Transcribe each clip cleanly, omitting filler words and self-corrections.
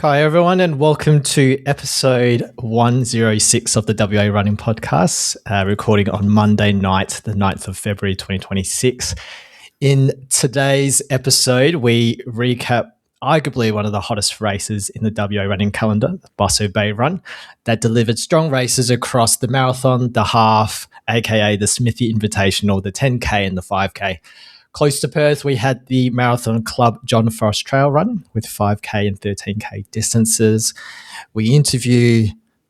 Hi, everyone, and welcome to episode 106 of the WA Running Podcast, recording on Monday night, the 9th of February 2026. In today's episode, we recap arguably one of the hottest races in the WA running calendar, the Busselton Bay Run, that delivered strong races across the marathon, the half, aka the Smithy Invitational, the 10K and the 5K. Close to Perth, we had the Marathon Club John Forrest Trail Run with 5K and 13K distances. We interview,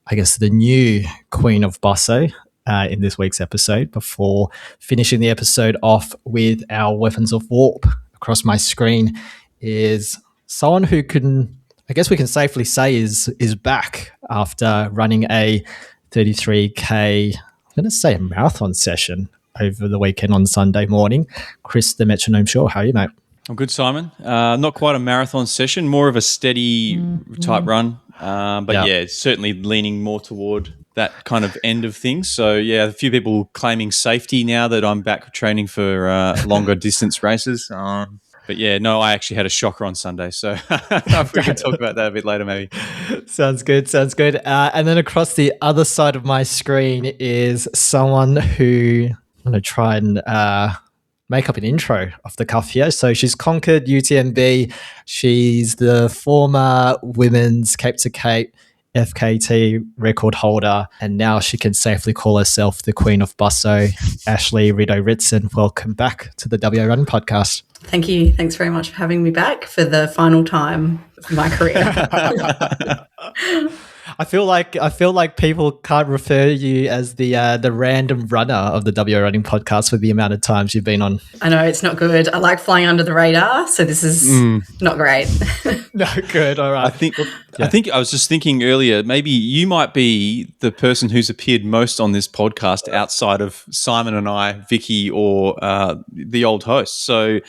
the new Queen of Busso in this week's episode before finishing the episode off with our weapons of warp. Across my screen is someone who we can safely say is back after running a 33K, I'm going to say a marathon session over the weekend on Sunday morning. Chris, the Metronome Shaw, how are you, mate? I'm good, Simon. Not quite a marathon session, more of a steady type run. But certainly leaning more toward that kind of end of things. So, a few people claiming safety now that I'm back training for longer distance races. I actually had a shocker on Sunday. So we can talk about that a bit later, maybe. Sounds good. And then across the other side of my screen is someone who I'm going to try and make up an intro off the cuff here. So she's conquered UTMB. She's the former women's Cape to Cape FKT record holder, and now she can safely call herself the Queen of Busso. Ashley Ritto Ritson, welcome back to the WA Run Podcast. Thank you. Thanks very much for having me back for the final time of my career. I feel like people can't refer to you as the random runner of the WA Running Podcast with the amount of times you've been on. I know, it's not good. I like flying under the radar, so this is not great. No, good. All right. I think I was just thinking earlier, maybe you might be the person who's appeared most on this podcast outside of Simon and I, Vicky, or the old host. So,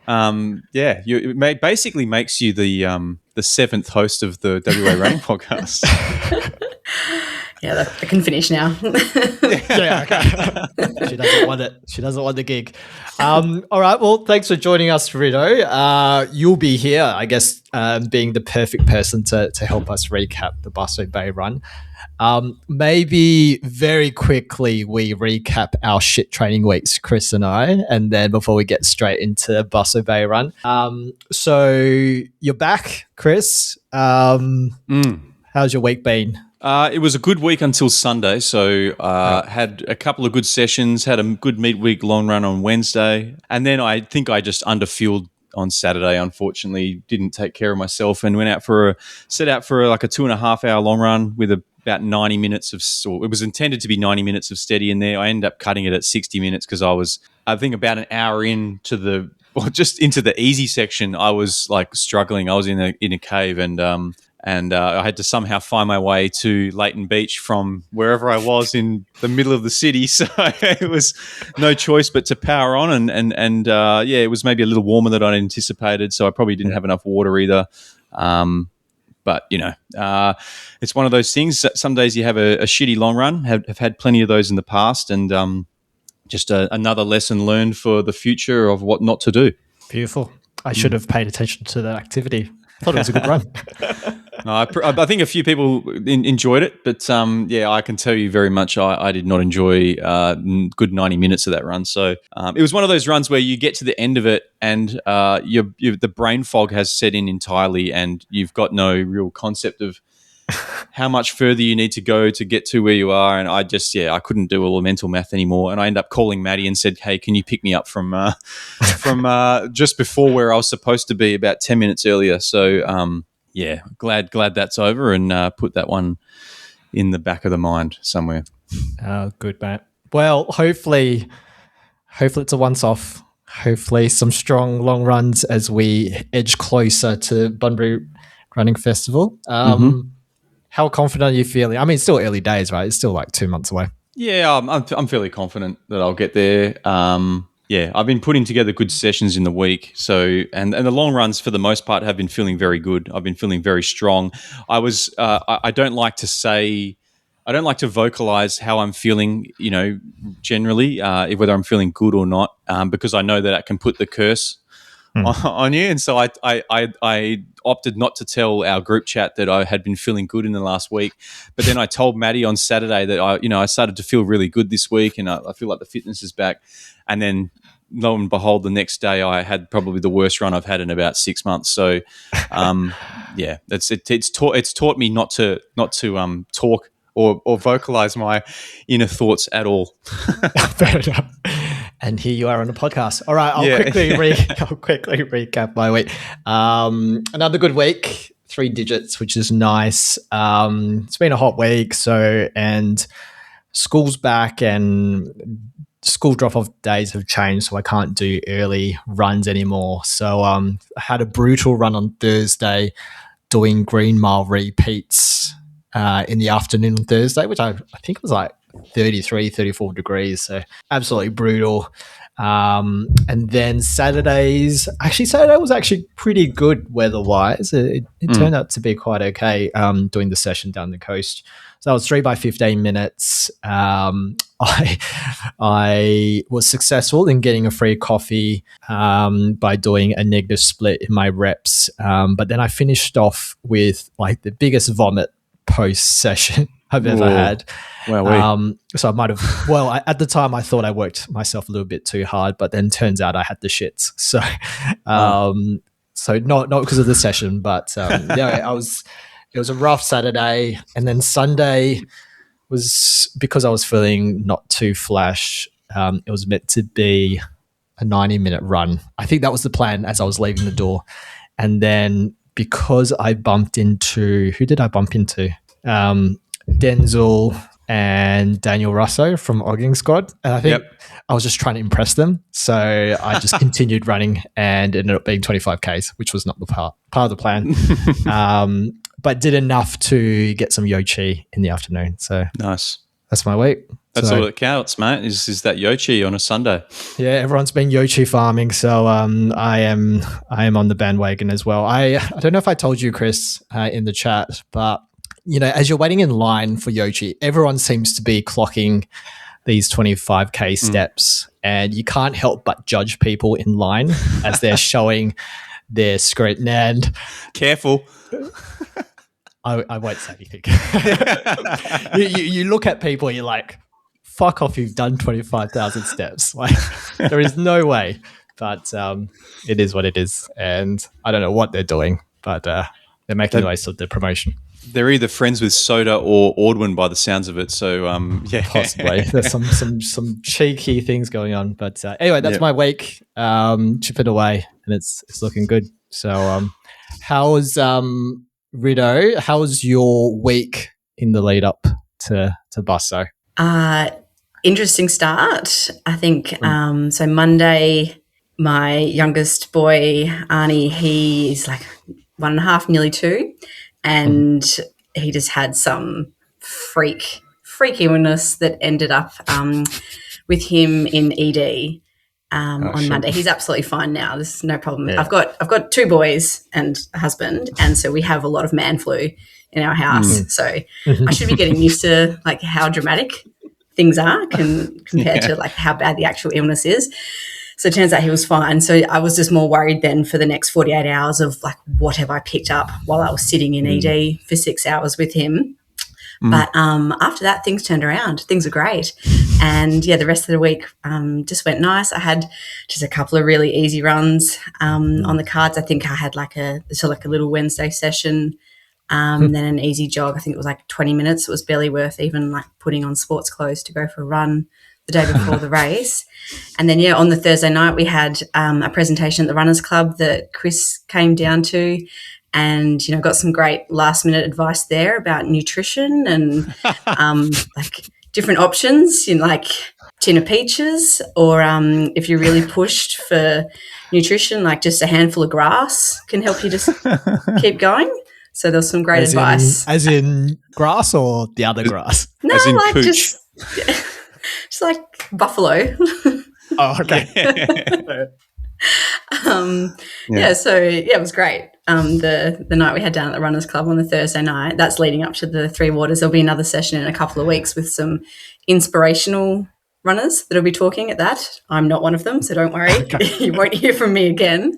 it basically makes you the seventh host of the WA Running Podcast. I can finish now. Okay. She doesn't want it. She doesn't want the gig. All right. Well, thanks for joining us, Ritto. You'll be here, I guess, being the perfect person to help us recap the Busselton Bay Run. Maybe very quickly we recap our shit training weeks, Chris and I, and then before we get straight into Busselton Bay Run. So you're back, Chris. How's your week been? It was a good week until Sunday. So had a couple of good sessions, had a good midweek long run on Wednesday. And then I think I just underfueled on Saturday, unfortunately. Didn't take care of myself and set out for like a 2.5 hour long run with about 90 minutes it was intended to be 90 minutes of steady in there. I ended up cutting it at 60 minutes because I think about an hour into just into the easy section, I was like struggling. I was in a cave and I had to somehow find my way to Leighton Beach from wherever I was in the middle of the city. So it was no choice but to power on. It was maybe a little warmer than I'd anticipated. So I probably didn't have enough water either. But it's one of those things. Some days you have a shitty long run. Have had plenty of those in the past, and just another lesson learned for the future of what not to do. Beautiful. I should have paid attention to that activity. I thought it was a good run. No, I think a few people enjoyed it, but I can tell you very much I did not enjoy good 90 minutes of that run. So it was one of those runs where you get to the end of it and the brain fog has set in entirely, and you've got no real concept of how much further you need to go to get to where you are. And I couldn't do all the mental math anymore. And I ended up calling Maddie and said, "Hey, can you pick me up from just before where I was supposed to be about 10 minutes earlier?" So glad that's over, and put that one in the back of the mind somewhere. Oh, good, mate. Well, hopefully it's a once-off. Hopefully some strong long runs as we edge closer to Bunbury Running Festival. How confident are you feeling? I mean, it's still early days, right? It's still like 2 months away. Yeah, I'm fairly confident that I'll get there. I've been putting together good sessions in the week. So, and the long runs for the most part have been feeling very good. I've been feeling very strong. I don't like to vocalize how I'm feeling, generally, whether I'm feeling good or not, because I know that can put the curse on you. And so I opted not to tell our group chat that I had been feeling good in the last week. But then I told Maddie on Saturday that I started to feel really good this week, and I feel like the fitness is back. And then lo and behold, the next day I had probably the worst run I've had in about 6 months. So, it's taught me not to talk or vocalize my inner thoughts at all. Fair enough. And here you are on the podcast. All right, I'll quickly recap my week. Another good week, 3 digits, which is nice. It's been a hot week, and school's back and school drop-off days have changed, so I can't do early runs anymore. So I had a brutal run on Thursday doing Green Mile repeats in the afternoon on Thursday, which I think it was like 33, 34 degrees. So absolutely brutal. And then Saturday was actually pretty good weather-wise. It turned out to be quite okay doing the session down the coast. So I was 3 by 15 minutes. I was successful in getting a free coffee by doing a negative split in my reps. But then I finished off with like the biggest vomit post-session I've ever had. Wow. So I might have, at the time I thought I worked myself a little bit too hard, but then turns out I had the shits. So, so not because of the session, but it was a rough Saturday. And then Sunday was, because I was feeling not too flash, it was meant to be a 90-minute run. I think that was the plan as I was leaving the door. And then because I bumped into, who did I bump into? Denzel and Daniel Russo from Ogging Squad. And I think I was just trying to impress them. So I just continued running and ended up being 25Ks, which was not the part of the plan. But did enough to get some Yochi in the afternoon. So nice. That's my week. That's all that counts, mate, is that Yochi on a Sunday. Yeah, everyone's been Yochi farming, so I am on the bandwagon as well. I don't know if I told you, Chris, in the chat, but as you're waiting in line for Yochi, everyone seems to be clocking these 25K steps, and you can't help but judge people in line as they're showing their screen. And careful. I won't say anything. you look at people, you're like, fuck off, you've done 25,000 steps. Like, there is no way. But it is what it is. And I don't know what they're doing, but they're making the most of the promotion. They're either friends with Soda or Audwin by the sounds of it. So, possibly. There's some cheeky things going on. But anyway, that's my week. Chip it away, and it's looking good. So how's Ritto, how was your week in the lead up to Busso? Interesting start. I think so Monday, my youngest boy, Arnie, he is like 1.5, nearly 2, and he just had some freak illness that ended up with him in ED on Monday. He's absolutely fine now. There's no problem. Yeah. I've got 2 boys and a husband, and so we have a lot of man flu in our house. So I should be getting used to like how dramatic things are compared to like how bad the actual illness is. So it turns out he was fine. So I was just more worried then for the next 48 hours of like, what have I picked up while I was sitting in ED for 6 hours with him. But after that, things turned around. Things are great. And, the rest of the week just went nice. I had just a couple of really easy runs on the cards. I think I had like a little Wednesday session, then an easy jog. I think it was like 20 minutes. It was barely worth even like putting on sports clothes to go for a run the day before the race. And then, on the Thursday night, we had a presentation at the Runners Club that Chris came down to, and got some great last minute advice there about nutrition and like different options, like tin of peaches, or if you're really pushed for nutrition, like just a handful of grass can help you just keep going. So there was some great advice. As in grass or the other grass? No, as in like cooch. just like buffalo. Oh, okay. So it was great. The night we had down at the Runners Club on the Thursday night, that's leading up to the 3 Waters. There'll be another session in a couple of weeks with some inspirational runners that'll be talking at that. I'm not one of them, so don't worry. You won't hear from me again.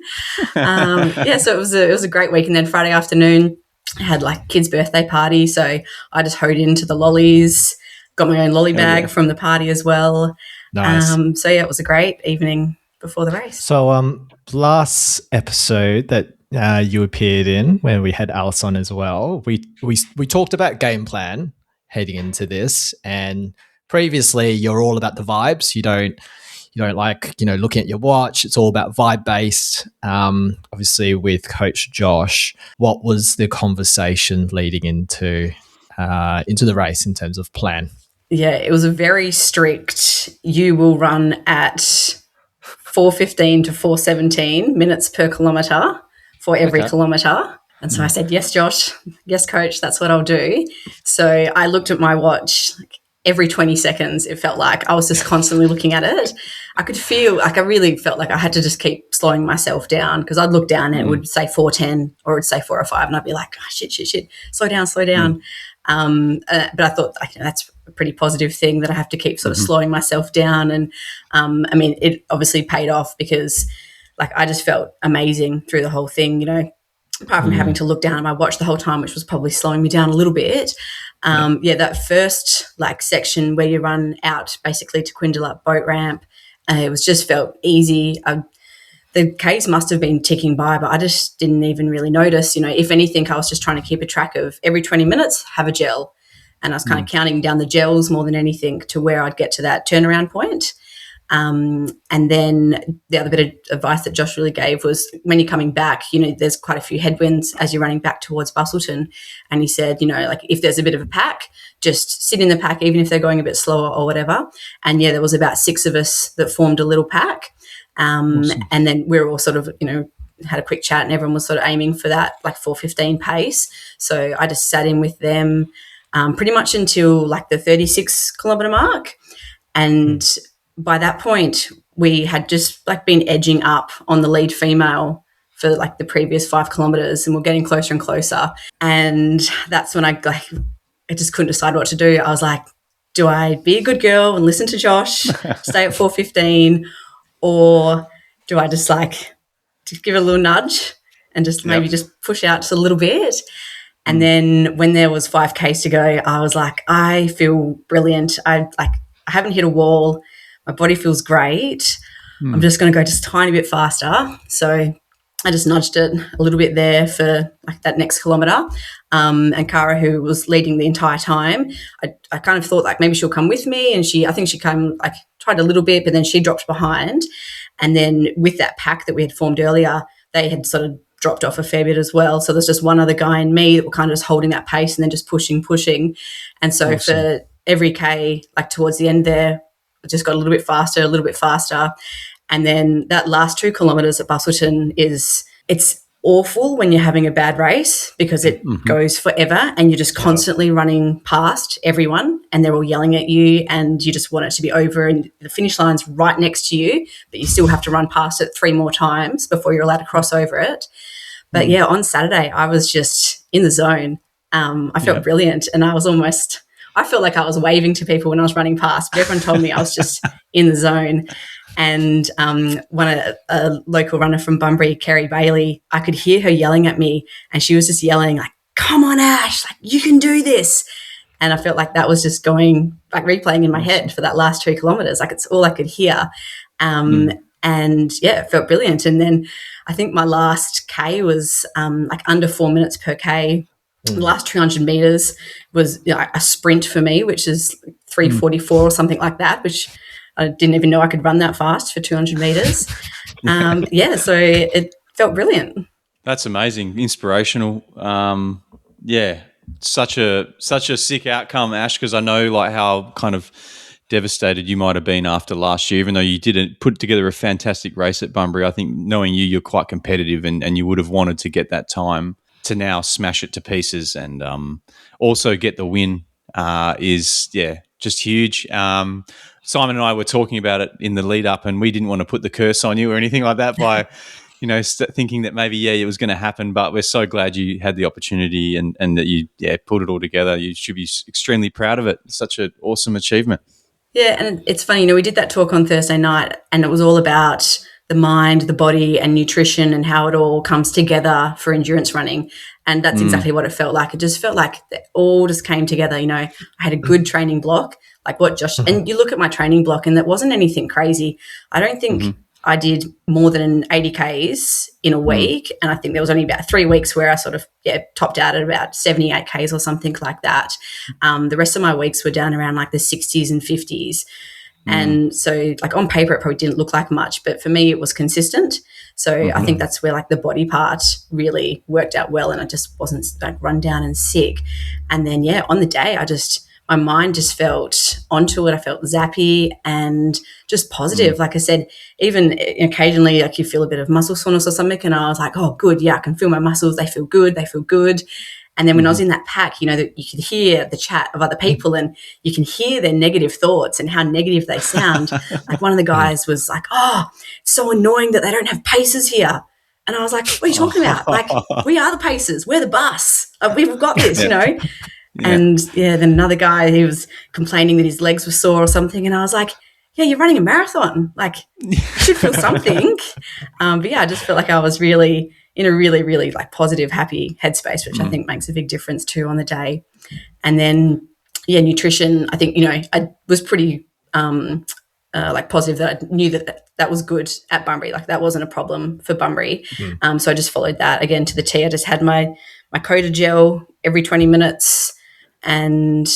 So it was a great week. And then Friday afternoon, I had like kids' birthday party, so I just hoed into the lollies, got my own lolly bag from the party as well. Nice. It was a great evening before the race. So last episode that you appeared in, when we had Alice on as well, we talked about game plan heading into this, and previously you're all about the vibes. You don't like, looking at your watch. It's all about vibe based. Obviously with Coach Josh, what was the conversation leading into the race in terms of plan? Yeah, it was a very strict, you will run at 4:15 to 4:17 minutes per kilometre for every kilometre. And so I said, yes, Josh, yes, coach, that's what I'll do. So I looked at my watch every 20 seconds. It felt like I was just constantly looking at it. I could feel like I really felt like I had to just keep slowing myself down, because I'd look down and it would say 4:10 or it would say 4:05, and I'd be like, oh, shit, slow down. But I thought that's a pretty positive thing, that I have to keep sort of slowing myself down. And it obviously paid off, because like I just felt amazing through the whole thing, apart from having to look down at my watch the whole time, which was probably slowing me down a little bit. That first like section where you run out basically to Quindalup boat ramp, it was just felt easy. The Ks must have been ticking by, but I just didn't even really notice. If anything, I was just trying to keep a track of every 20 minutes, have a gel. And I was kind of counting down the gels more than anything to where I'd get to that turnaround point. And then the other bit of advice that Josh really gave was, when you're coming back, there's quite a few headwinds as you're running back towards Busselton. And he said, like if there's a bit of a pack, just sit in the pack, even if they're going a bit slower or whatever. And there was about 6 of us that formed a little pack. Awesome. And then we were all sort of, had a quick chat, and everyone was sort of aiming for that like 4:15 pace. So I just sat in with them pretty much until like the 36 kilometre mark. And by that point, we had just like been edging up on the lead female for like the previous 5 kilometres, and we're getting closer and closer. And that's when I just couldn't decide what to do. I was like, do I be a good girl and listen to Josh, stay at 4:15, or do I just give it a little nudge and just maybe just push out just a little bit? And then when there was 5Ks to go, I was like, I feel brilliant. I haven't hit a wall. My body feels great. I'm just going to go just a tiny bit faster. So I just nudged it a little bit there for like that next kilometre. And Cara, who was leading the entire time, I kind of thought like maybe she'll come with me. And I think she tried a little bit, but then she dropped behind. And then with that pack that we had formed earlier, they had sort of dropped off a fair bit as well. So there's just one other guy and me that were kind of just holding that pace and then just pushing. And so for every K, like towards the end there, it just got a little bit faster. And then that last 2 kilometres at Busselton it's awful when you're having a bad race, because it goes forever and you're just constantly running past everyone and they're all yelling at you, and you just want it to be over, and the finish line's right next to you, but you still have to run past it 3 more times before you're allowed to cross over it. But on Saturday I was just in the zone. I felt brilliant, and I felt like I was waving to people when I was running past, but everyone told me I was just in the zone. And a local runner from Bunbury, Kerry Bailey, I could hear her yelling at me, and she was just yelling like, come on, Ash, like you can do this. And I felt like that was just going, like replaying in my head for that last 2 kilometres. Like it's all I could hear. And it felt brilliant. And then I think my last K was like under 4 minutes per K. The last 200 metres was a sprint for me, which is 3:44 or something like that, which I didn't even know I could run that fast for 200 metres. So it felt brilliant. That's amazing, inspirational. Such a sick outcome, Ash, because I know like how kind of devastated you might have been after last year, even though you didn't put together a fantastic race at Bunbury. I think knowing you're quite competitive and you would have wanted to get that time. To now smash it to pieces and also get the win is just huge. Simon and I were talking about it in the lead up, and we didn't want to put the curse on you or anything like that by thinking that maybe it was going to happen, but we're so glad you had the opportunity and that you pulled it all together. You should be extremely proud of it. Such an awesome achievement. Yeah, and it's funny, we did that talk on Thursday night, and it was all about the mind, the body, and nutrition, and how it all comes together for endurance running. And that's exactly what it felt like. It just felt like it all just came together. I had a good training block, like what Josh, and you look at my training block, and that wasn't anything crazy. I don't think I did more than 80 Ks in a week. And I think there was only about 3 weeks where I sort of, topped out at about 78 Ks or something like that. The rest of my weeks were down around like the 60s and 50s. And so like on paper, it probably didn't look like much, but for me, it was consistent. So I think that's where like the body part really worked out well, and I just wasn't like run down and sick. And then, on the day, my mind just felt onto it. I felt zappy and just positive. Like I said, even occasionally, like you feel a bit of muscle soreness or something, and I was like, oh, good. Yeah, I can feel my muscles. They feel good. And then when I was in that pack, that you could hear the chat of other people, and you can hear their negative thoughts and how negative they sound. Like one of the guys was like, oh, it's so annoying that they don't have paces here. And I was like, what are you talking about? Like, we are the paces. We're the bus. We've got this, Yeah. And then another guy, he was complaining that his legs were sore or something. And I was like, yeah, you're running a marathon. Like, you should feel something. But I just felt like I was really in a really, really like positive, happy headspace, which I think makes a big difference too on the day. And then, nutrition, I think, I was pretty like positive that I knew that was good at Bunbury. Like that wasn't a problem for Bunbury. So I just followed that again to the T. I just had my Coda gel every 20 minutes, and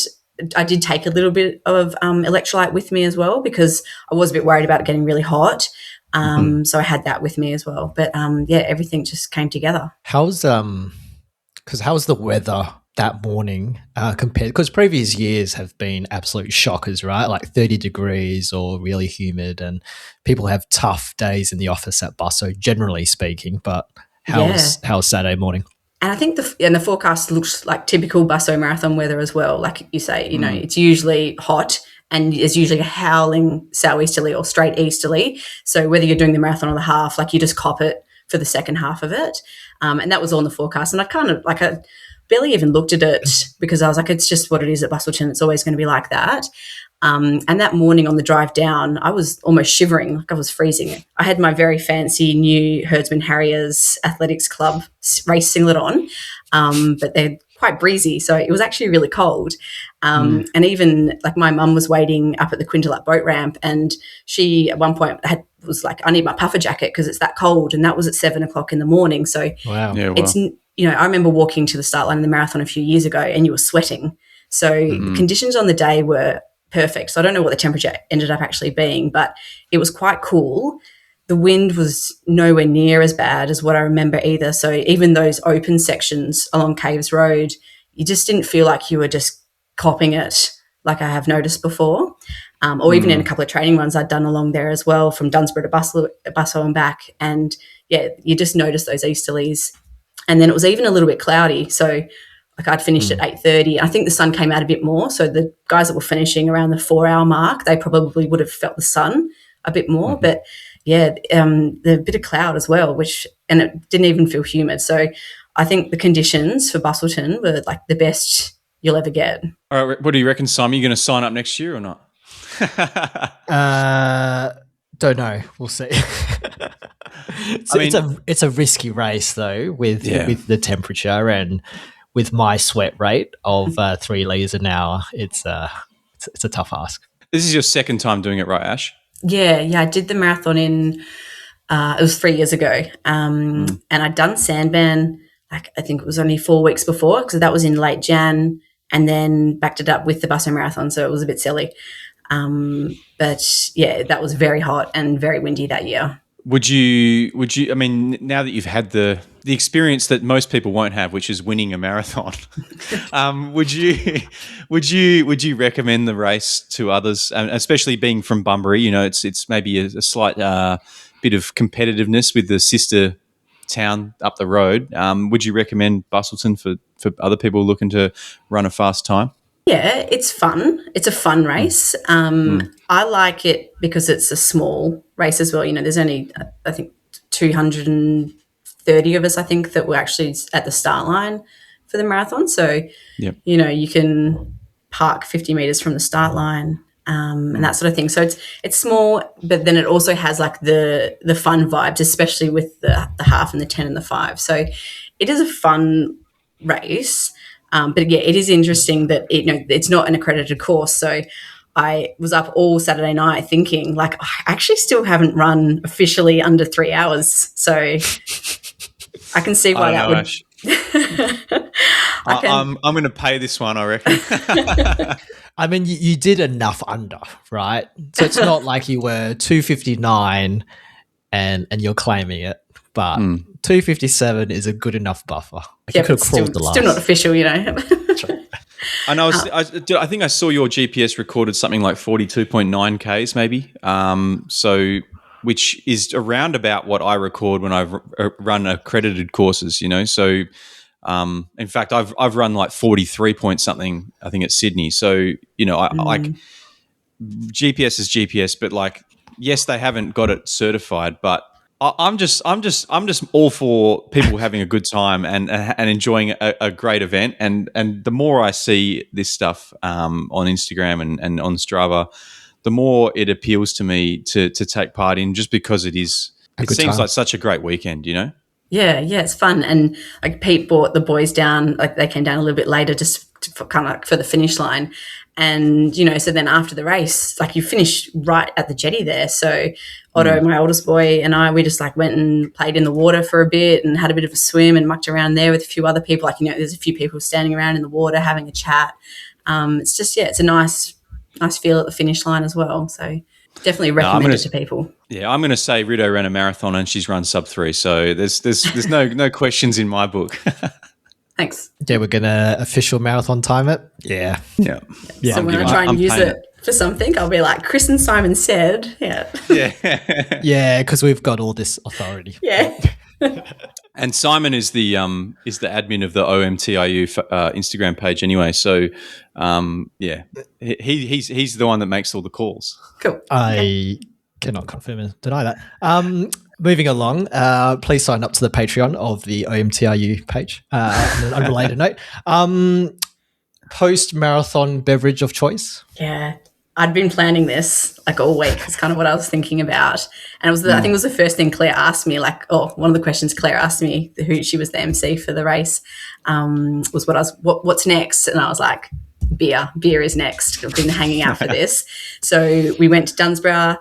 I did take a little bit of electrolyte with me as well, because I was a bit worried about it getting really hot. So I had that with me as well. But everything just came together. How's the weather that morning compared? Because previous years have been absolute shockers, right? Like 30 degrees or really humid, and people have tough days in the office at Busso, generally speaking. But how's Saturday morning? And I think the forecast looks like typical Busso marathon weather as well. Like you say, it's usually hot, and there's usually a howling southeasterly or straight easterly. So whether you're doing the marathon or the half, like you just cop it for the second half of it. And that was all in the forecast. And I barely even looked at it, because I was like, it's just what it is at Busselton. It's always going to be like that. And that morning on the drive down, I was almost shivering, like I was freezing. I had my very fancy new Herdsman Harriers Athletics Club race singlet on, but they're quite breezy, so it was actually really cold. And even like my mum was waiting up at the Quindalat boat ramp, and she at one point was like, I need my puffer jacket because it's that cold, and that was at 7:00 in the morning. So it's I remember walking to the start line of the marathon a few years ago, and you were sweating. So the conditions on the day were perfect. So I don't know what the temperature ended up actually being, but it was quite cool. The wind was nowhere near as bad as what I remember either. So even those open sections along Caves Road, you just didn't feel like you were just copping it like I have noticed before. Or even in a couple of training runs I'd done along there as well, from Dunsborough to Busso and back. And you just noticed those easterlies. And then it was even a little bit cloudy. So like I'd finished at 8:30. I think the sun came out a bit more. So the guys that were finishing around the 4-hour mark, they probably would have felt the sun a bit more. But the bit of cloud as well, and it didn't even feel humid. So I think the conditions for Busselton were like the best you'll ever get. All right, what do you reckon, Simon? Are you going to sign up next year or not? Don't know. We'll see. It's a risky race though, with the temperature and with my sweat rate of 3 litres an hour. It's a tough ask. This is your second time doing it, right, Ash? Yeah. I did the marathon it was 3 years ago. And I'd done Sandban, like I think it was only 4 weeks before, because that was in late Jan, and then backed it up with the Busso Marathon. So it was a bit silly. But that was very hot and very windy that year. Would you, I mean, now that you've had the experience that most people won't have, which is winning a marathon, would you recommend the race to others, especially being from Bunbury? It's maybe a slight bit of competitiveness with the sister town up the road. Would you recommend Busselton for other people looking to run a fast time? Yeah, it's fun. It's a fun race. I like it because it's a small race as well. There's only, I think, 230 of us, I think, that were actually at the start line for the marathon. So, you can park 50 metres from the start line and that sort of thing. So it's small, but then it also has like the fun vibes, especially with the half and the 10 and the 5. So it is a fun race. But yeah, it is interesting that it's not an accredited course. So I was up all Saturday night thinking, like, I actually still haven't run officially under 3 hours. So I can see why that would. I'm going to pay this one, I reckon. I mean, you did enough under, right? So it's not like you were 259 and you're claiming it, but 257 is a good enough buffer. Yeah, but still not official, And I think I saw your GPS recorded something like 42.9 Ks maybe. So which is around about what I record when I've run accredited courses, So in fact, I've run like 43 point something, I think, at Sydney. So, I GPS is GPS, but like, yes, they haven't got it certified, but I'm just all for people having a good time and enjoying a great event. And the more I see this stuff on Instagram and on Strava, the more it appeals to me to take part in, just because it seems like such a great weekend, Yeah, it's fun. And like Pete brought the boys down, like they came down a little bit later just kind of like for the finish line. And, so then after the race, like you finish right at the jetty there. So Otto, my oldest boy, and we just like went and played in the water for a bit and had a bit of a swim and mucked around there with a few other people. Like, there's a few people standing around in the water having a chat. It's just, it's a nice feel at the finish line as well. So definitely recommend it to people. Yeah, I'm going to say Ritto ran a marathon and she's run sub 3. So there's no questions in my book. Thanks. Yeah, we're going to official marathon time it. Yeah. So when I try and use it for something, I'll be like, Chris and Simon said, Yeah, because we've got all this authority. Yeah. And Simon is the admin of the OMTIU Instagram page anyway. So he's the one that makes all the calls. Cool. I cannot confirm and deny that. Moving along, please sign up to the Patreon of the OMTIU page. On an unrelated note, post-marathon beverage of choice? Yeah, I'd been planning this like all week. It's kind of what I was thinking about. And it was I think it was the first thing Claire asked me, one of the questions Claire asked me, who she was the MC for the race, was what's next? And I was like, beer is next. I've been hanging out for this. So we went to Dunsborough,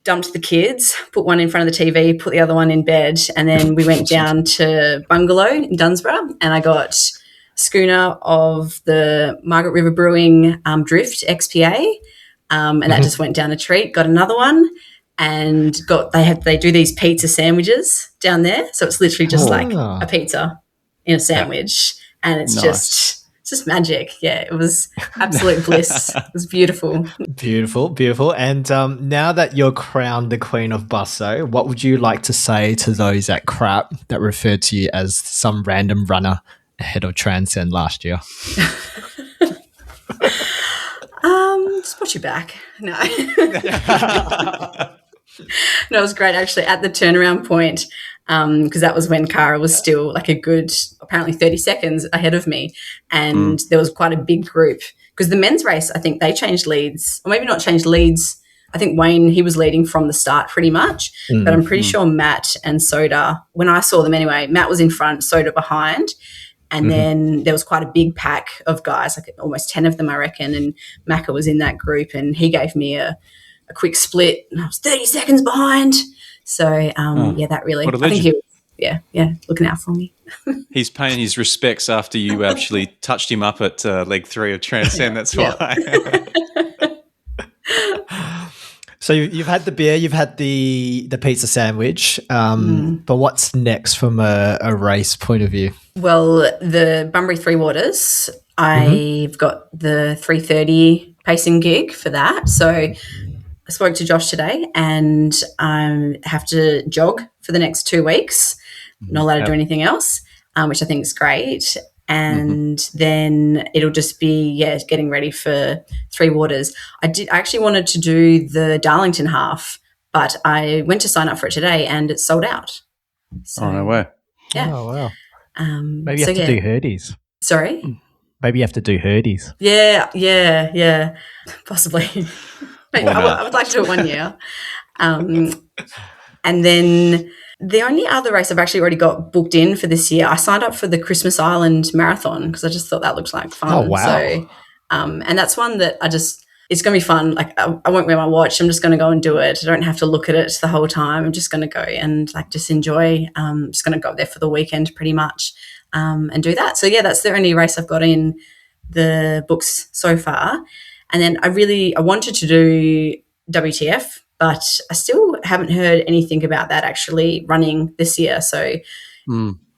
dumped the kids, put one in front of the TV, put the other one in bed, and then we went down to Bungalow in Dunsborough, and I got schooner of the Margaret River Brewing Drift XPA, and that just went down a treat. Got another one, and they do these pizza sandwiches down there, so it's literally just like a pizza in a sandwich, and it's just magic. Yeah, it was absolute bliss. It was beautiful. Beautiful. And now that you're crowned the Queen of Busso, what would you like to say to those at crap that referred to you as some random runner ahead of Transcend last year? Just watch your back. No. No, it was great actually at the turnaround point, because that was when Cara was still like a good, apparently 30 seconds ahead of me, and there was quite a big group, because the men's race, I think they changed leads, or maybe not changed leads. I think Wayne, he was leading from the start pretty much, but I'm pretty sure Matt and Soda, when I saw them anyway, Matt was in front, Soda behind, and then there was quite a big pack of guys, like almost 10 of them, I reckon, and Macca was in that group, and he gave me a quick split, and I was 30 seconds behind. So, that really, what a I think he legend. was, looking out for me. He's paying his respects after you actually touched him up at leg 3 of Transcend. That's why. So you've had the beer, you've had the pizza sandwich, but what's next from a race point of view? Well, the Bunbury Three Waters, I've got the 3:30 pacing gig for that. So I spoke to Josh today, and I have to jog for the next 2 weeks. Not allowed to do anything else, which I think is great. And then it'll just be, getting ready for Three Waters. I actually wanted to do the Darlington half, but I went to sign up for it today and it's sold out. So, no way. Yeah. Oh, wow. Maybe you have to do Herdies. Sorry? Maybe you have to do Herdies. Yeah. Possibly. I would like to do it one year. And then the only other race I've actually already got booked in for this year, I signed up for the Christmas Island Marathon because I just thought that looked like fun. Oh, wow. So, and that's one that it's going to be fun. Like I won't wear my watch. I'm just going to go and do it. I don't have to look at it the whole time. I'm just going to go and like just enjoy. Just going to go there for the weekend pretty much and do that. So, yeah, that's the only race I've got in the books so far. And then I wanted to do WTF, but I still haven't heard anything about that actually running this year. So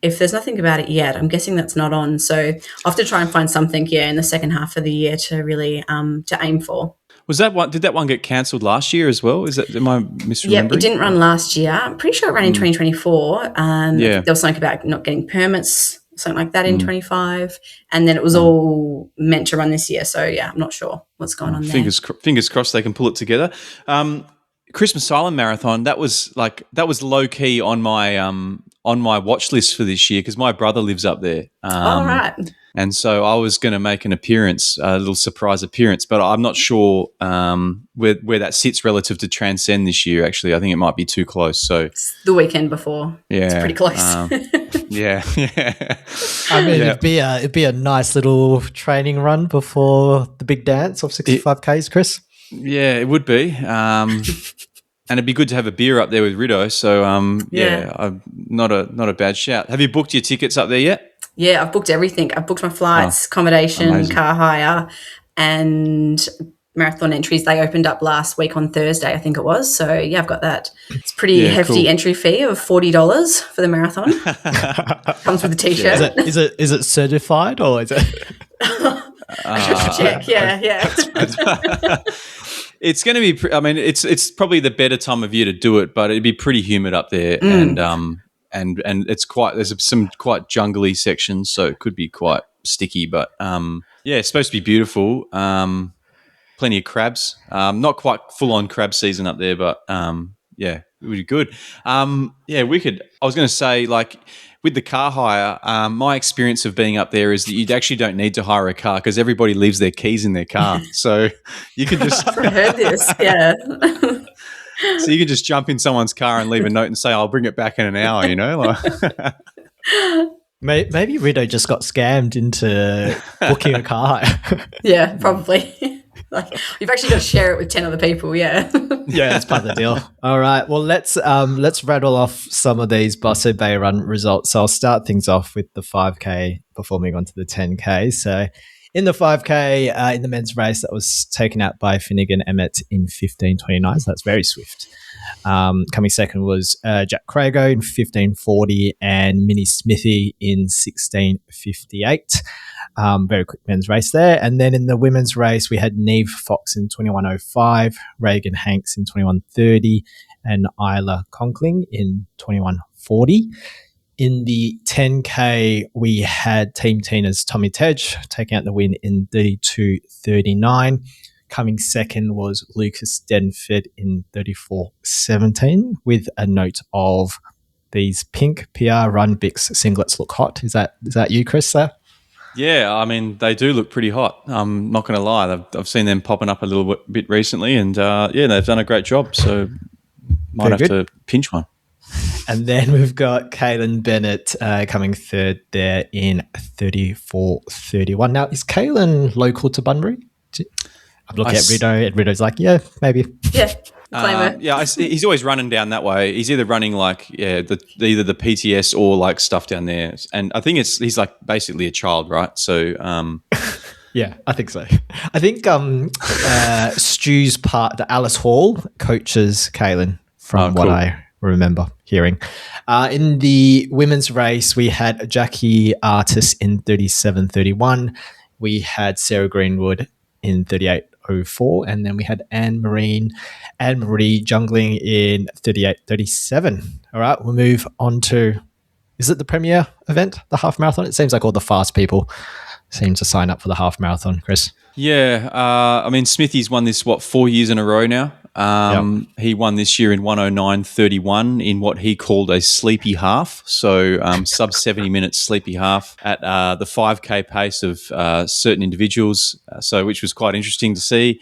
if there's nothing about it yet, I'm guessing that's not on. So I'll have to try and find something, in the second half of the year to really to aim for. Was that one? Did that one get cancelled last year as well? Am I misremembering? Yeah, it didn't run last year. I'm pretty sure it ran in 2024. There was something about not getting permits, something like that in 25, and then it was all meant to run this year. So yeah, I'm not sure what's going on there. Fingers crossed they can pull it together. Christmas Island Marathon, that was low key on my watch list for this year because my brother lives up there. All right. And so I was going to make an appearance, a little surprise appearance, but I'm not sure where that sits relative to Transcend this year. Actually, I think it might be too close. So it's the weekend before, it's pretty close. Yeah. I mean, it'd be a nice little training run before the big dance of 65Ks, Chris. Yeah, it would be. And it'd be good to have a beer up there with Ritto. So, not a bad shout. Have you booked your tickets up there yet? Yeah, I've booked everything. I've booked my flights, accommodation, amazing. Car hire, and marathon entries. They opened up last week on Thursday, I think it was. So, yeah, I've got that. It's pretty hefty entry fee of $40 for the marathon. Comes with a T-shirt. Is it certified or is it? I should check. Yeah. It's going to be. I mean, it's probably the better time of year to do it, but it'd be pretty humid up there, and it's there's some quite jungly sections, so it could be quite sticky. But it's supposed to be beautiful. Plenty of crabs. Not quite full on crab season up there, but it would be good. We could. I was going to say, like, with the car hire, my experience of being up there is that you actually don't need to hire a car because everybody leaves their keys in their car. So you can just I heard this, yeah. So you can just jump in someone's car and leave a note and say, I'll bring it back in an hour, Maybe Ritto just got scammed into booking a car hire. Yeah, probably. Like, you've actually got to share it with 10 other people, yeah. Yeah, that's part of the deal. All right, well, let's rattle off some of these Busselton Bay Run results. So I'll start things off with the 5K before moving on to the 10K. So in the 5K, in the men's race, that was taken out by Finnegan Emmett in 15:29, so that's very swift. Coming second was Jack Crago in 15:40 and Minnie Smithy in 16:58. Very quick men's race there. And then in the women's race, we had Neve Fox in 21:05, Reagan Hanks in 21:30, and Isla Conkling in 21:40. In the 10K, we had Team Tina's Tommy Tej taking out the win in 32:39. Coming second was Lucas Denford in 34:17 with a note of these pink PR Run Bix singlets look hot. Is that you, Chris, there? Yeah, I mean, they do look pretty hot. I'm not going to lie. I've seen them popping up a little bit recently and, they've done a great job. So might have to pinch one. And then we've got Kaylin Bennett coming third there in 34:31. Now, is Kaylin local to Bunbury? I'm looking at Ritto, and Ritto's like, yeah, maybe. Yeah, claim it. He's always running down that way. He's either running either the PTS or like stuff down there. And I think he's like basically a child, right? So yeah, I think so. I think Stu's the Alice Hall coaches Kaylin from what I remember hearing. In the women's race, we had Jackie Artis in 37:31. We had Sarah Greenwood in 38:04, and then we had Anne Marie jungling in 38:37. All right, we'll move on to, is it the premier event, the half marathon? It seems like all the fast people seem to sign up for the half marathon, Chris. Yeah, I mean, Smithy's won this, 4 years in a row now. He won this year in 109.31 in what he called a sleepy half. So sub 70 minutes sleepy half at the 5K pace of certain individuals. Which was quite interesting to see.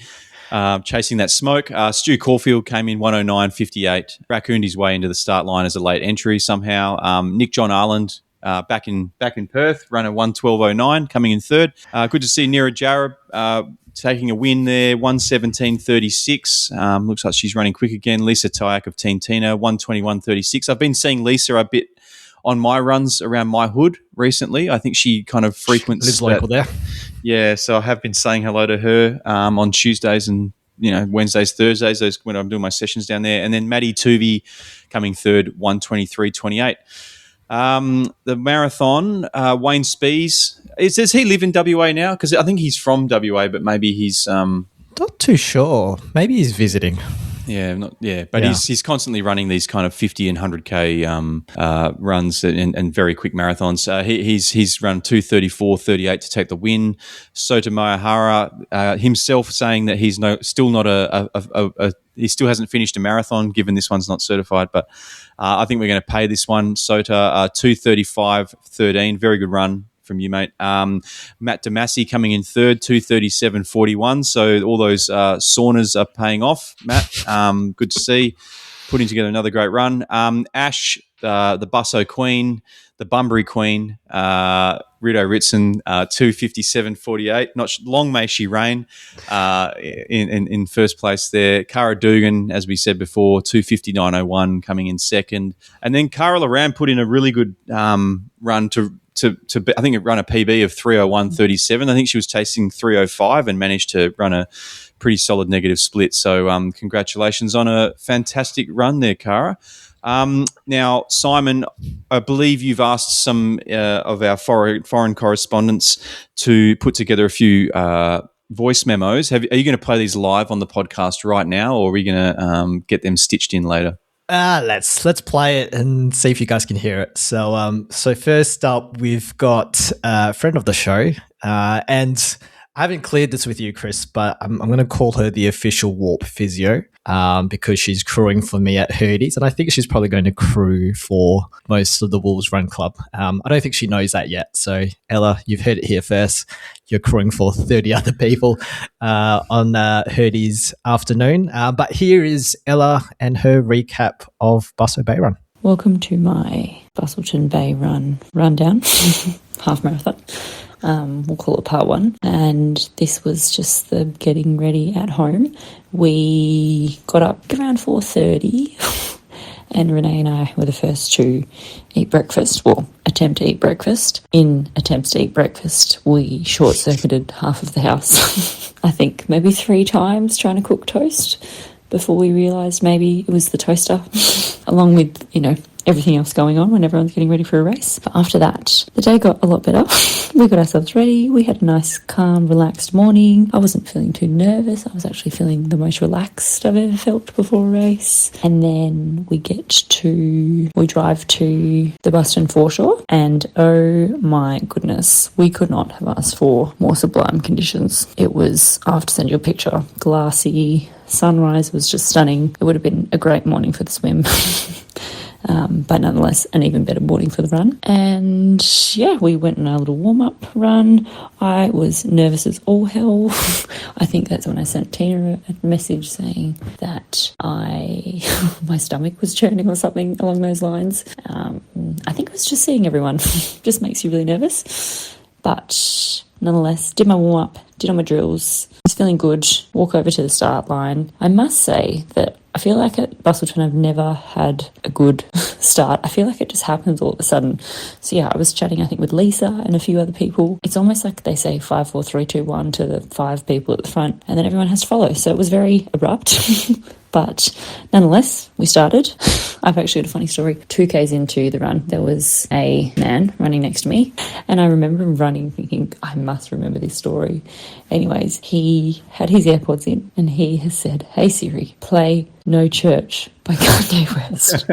Chasing that smoke. Stu Caulfield came in 109.58, raccooned his way into the start line as a late entry somehow. Nick John Ireland back in Perth, ran a 112.09, coming in third. Good to see Neera Jarrab taking a win there, 117.36. Looks like she's running quick again. Lisa Tyak of Team Tina, 121.36. I've been seeing Lisa a bit on my runs around my hood recently. I think she kind of frequents... Lives local there. Yeah, so I have been saying hello to her on Tuesdays and Wednesdays, Thursdays, those when I'm doing my sessions down there. And then Maddie Tuvey coming third, 123.28. The marathon, Wayne Spees. Does he live in WA now? Because I think he's from WA, but maybe he's... Not too sure. Maybe he's visiting. But he's constantly running these kind of 50 and 100K runs and very quick marathons. He's run 2:34.38 to take the win. Sota Mayahara himself saying that he's still not he still hasn't finished a marathon, given this one's not certified. But I think we're going to pay this one. Sota 2:35.13, very good run from you, mate. Matt Damasi coming in third, 2:37.41. So all those saunas are paying off, Matt. Good to see. Putting together another great run. Ash, the Busso Queen, the Bunbury Queen, Ritto Ritson, 2:57.48. Long may she reign in first place there. Cara Dugan, as we said before, 2:59.01 coming in second. And then Cara Loran put in a really good run to I think it run a PB of 3:01.37. I think she was chasing 3:05 and managed to run a pretty solid negative split. So congratulations on a fantastic run there, Cara. Now, Simon, I believe you've asked some of our foreign correspondents to put together a few voice memos. Are you going to play these live on the podcast right now, or are we going to get them stitched in later? Let's play it and see if you guys can hear it. So first up, we've got a friend of the show, and I haven't cleared this with you, Chris, but I'm going to call her the official Warp Physio because she's crewing for me at Hurdy's, and I think she's probably going to crew for most of the Wolves Run Club. I don't think she knows that yet. So, Ella, you've heard it here first. You're crewing for 30 other people on Hurdy's afternoon. But here is Ella and her recap of Busselton Bay Run. Welcome to my Busselton Bay Run rundown, half marathon. We'll call it part one. And this was just the getting ready at home. We got up around 4:30 and Renee and I were the first to eat breakfast, attempt to eat breakfast. In attempts to eat breakfast, we short-circuited half of the house. I think maybe 3 times trying to cook toast before we realised maybe it was the toaster, along with, everything else going on when everyone's getting ready for a race. But after that, the day got a lot better. We got ourselves ready. We had a nice, calm, relaxed morning. I wasn't feeling too nervous. I was actually feeling the most relaxed I've ever felt before a race. And then we drive to the Busselton foreshore, and oh my goodness, we could not have asked for more sublime conditions. It was, I have to send you a picture, glassy, sunrise was just stunning. It would have been a great morning for the swim. But nonetheless, an even better morning for the run. And we went on our little warm-up run. I was nervous as all hell. I think that's when I sent Tina a message saying that my stomach was churning or something along those lines. I think it was just seeing everyone. Just makes you really nervous. But nonetheless, did my warm-up, did all my drills, was feeling good, walk over to the start line. I must say that I feel like at Busselton I've never had a good start. I feel like it just happens all of a sudden. So I was chatting I think with Lisa and a few other people. It's almost like they say 5, 4, 3, 2, 1 to the 5 people at the front, and then everyone has to follow. So it was very abrupt. But nonetheless, we started. I've actually got a funny story. 2Ks into the run, there was a man running next to me, and I remember him running thinking, I must remember this story. Anyways, he had his AirPods in, and he has said, "Hey Siri, play No Church by Kanye West."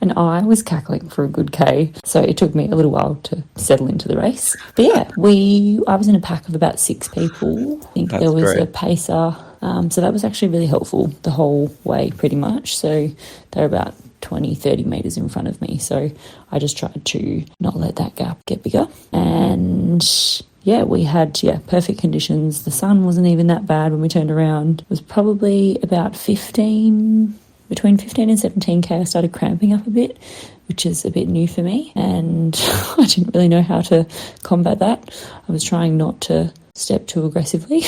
And I was cackling for a good K, so it took me a little while to settle into the race. But I was in a pack of about 6 people. I think there was a pacer, So that was actually really helpful the whole way pretty much. So they're about 20, 30 metres in front of me. So I just tried to not let that gap get bigger. And yeah, we had perfect conditions. The sun wasn't even that bad when we turned around. It was probably about between 15 and 17k I started cramping up a bit, which is a bit new for me, and I didn't really know how to combat that. I was trying not to step too aggressively,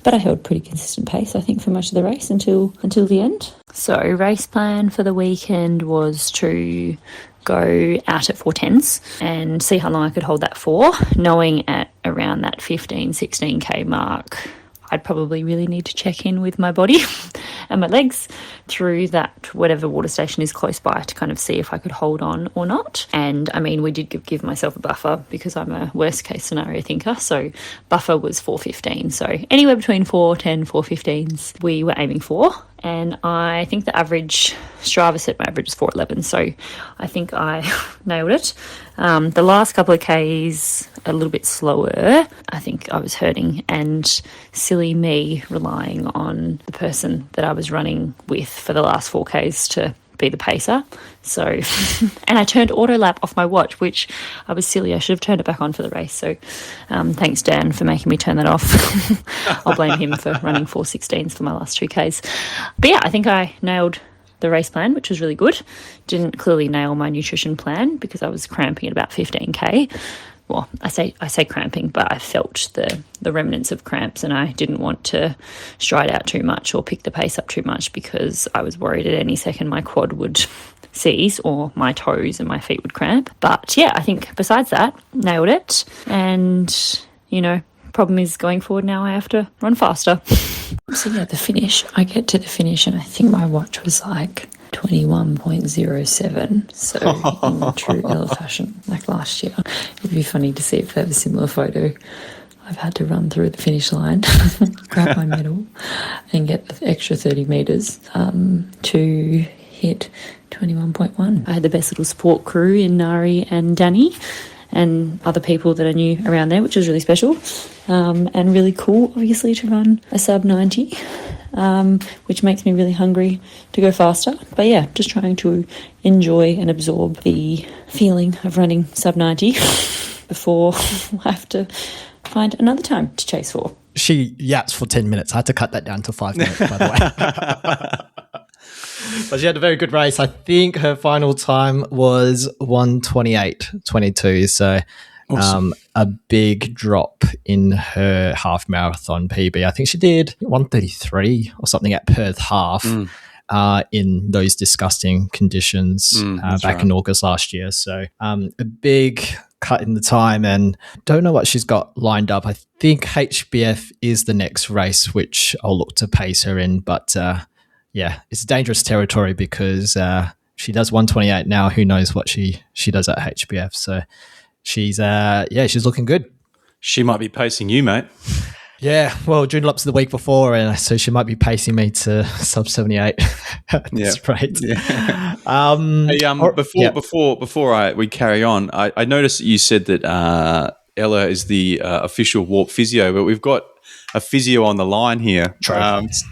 but I held pretty consistent pace, I think, for much of the race until the end. So race plan for the weekend was to go out at 4:10s and see how long I could hold that for, knowing at around that 15, 16k mark, I'd probably really need to check in with my body and my legs through that whatever water station is close by to kind of see if I could hold on or not. And I mean, we did give myself a buffer because I'm a worst case scenario thinker. So buffer was 4:15. So anywhere between 4:10, 4:15s we were aiming for. And I think the average, Strava said my average was 4:11. So I think I nailed it. The last couple of Ks, a little bit slower. I think I was hurting, and silly me relying on the person that I was running with for the last 4Ks to be the pacer. So, and I turned auto lap off my watch, which I was silly. I should have turned it back on for the race. So thanks, Dan, for making me turn that off. I'll blame him for running 4:16s for my last 2Ks. But yeah, I think I nailed the race plan, which was really good. Didn't clearly nail my nutrition plan because I was cramping at about 15k. Well, I say cramping, but I felt the remnants of cramps, and I didn't want to stride out too much or pick the pace up too much because I was worried at any second my quad would seize or my toes and my feet would cramp. But yeah, I think besides that, nailed it. And, problem is going forward now I have to run faster. So yeah, the finish, I get to the finish and I think my watch was like 21.07, so in true Ella fashion, like last year. It'd be funny to see if they have a similar photo. I've had to run through the finish line, grab my medal and get the extra 30 metres to hit 21.1. I had the best little support crew in Nari and Danny and other people that I knew around there, which was really special and really cool, obviously, to run a sub 90. Which makes me really hungry to go faster. But yeah, just trying to enjoy and absorb the feeling of running sub 90 before I have to find another time to chase for. She yaps for 10 minutes. I had to cut that down to 5 minutes, by the way. But she had a very good race. I think her final time was 1:28.22. So awesome. A big drop in her half marathon PB. I think she did 1:33 or something at Perth half in those disgusting conditions back in August last year. So a big cut in the time, and don't know what she's got lined up. I think HBF is the next race, which I'll look to pace her in. But yeah, it's dangerous territory because she does 1:28 now. Who knows what she does at HBF? So she's looking good. She might be pacing you, mate. Yeah, well, Joondalups the week before, and so she might be pacing me to sub 78 at this rate. Yeah. Before we carry on, I noticed that you said that Ella is the official Warp physio, but we've got a physio on the line here,